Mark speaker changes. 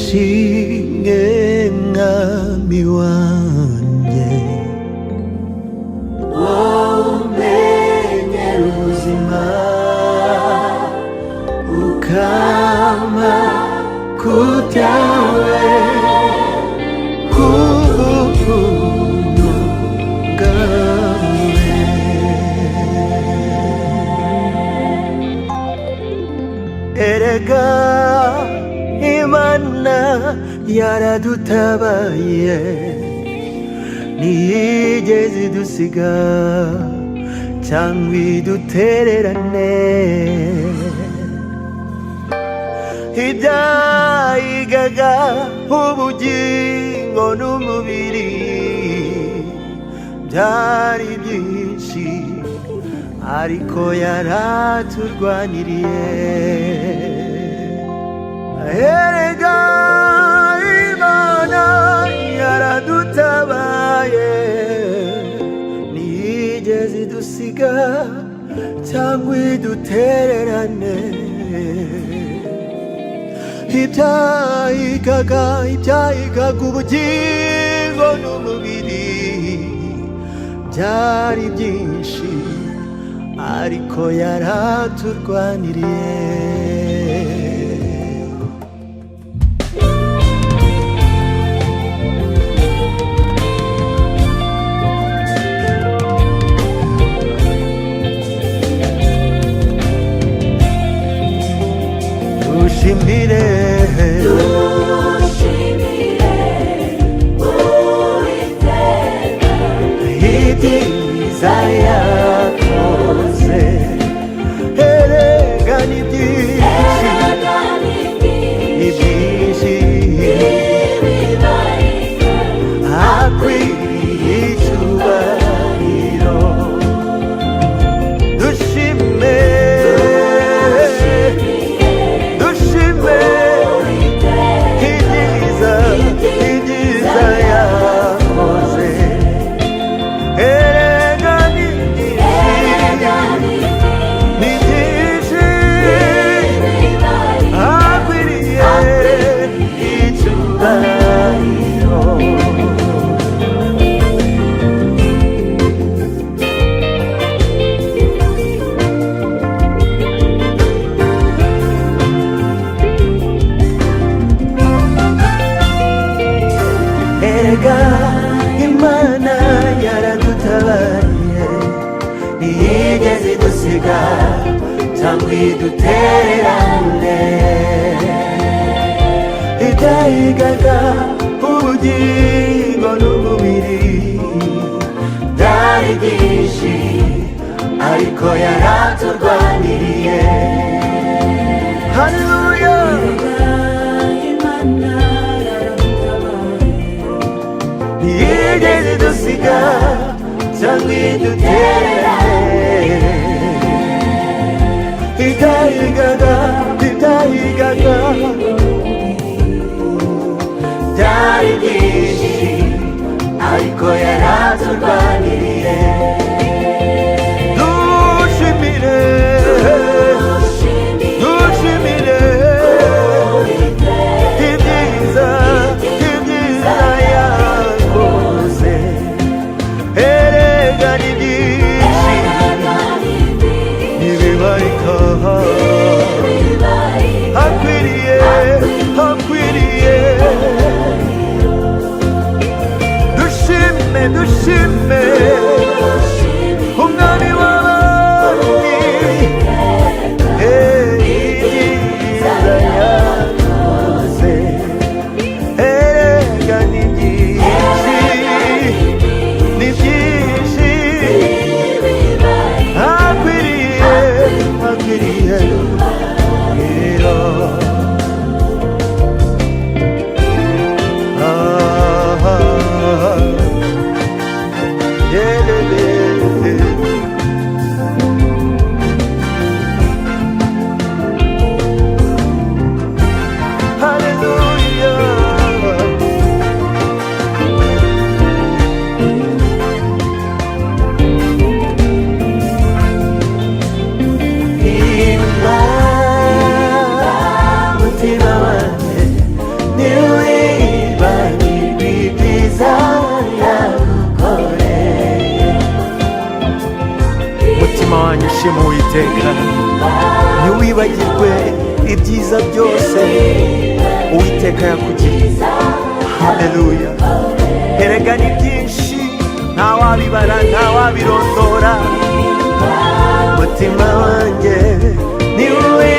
Speaker 1: ushimwe mwami wanjye, womenyera ubuzima ukama kutawe kubuntu bwawe. Erega Imana yaradutabaye, ntiyigeze idusiga cyangwa idutererane. Ibyayigaga ubugingo n'umubiri byari byinshi, ariko yaraturwaniriye. Erega Imana yaradutabaye, ntiyigeze idusiga cyangwa idutererane. Ibyayigaga ubugingo n'umubiri byari byinshi, ariko yaraturwaniriye. Dushimire Uwiteka ibyiza yakoze. Erega ni byinshi, ni byinshi, akwiriye icyubahiro. Dushime Imana yaradutabaye, ntiyigeze idusiga cyangwa idutererane. Ibyayigaga ubugingo n'umubiri byari byinshi, ariko yaraturwaniriye. Haleluya. Ntiyigeze idusiga cyangwa idutererane. Ibyayigaga byari byinshi, ariko yaraturwaniriye. Dushimire ibyiza yakoze. Erega ni byinshi, ntibibarika, hakwiriye dushime umwami w'abami. Ibyiza yakoze. Erega ni byinshi, ni byinshi, hakwiriye uwiteka ntiwibagirwe ibyiza byose uwiteka yakugiriye. Haleluya. Erega ni byinshi ntawabibara ntawabirondora, umutima wanjye niwe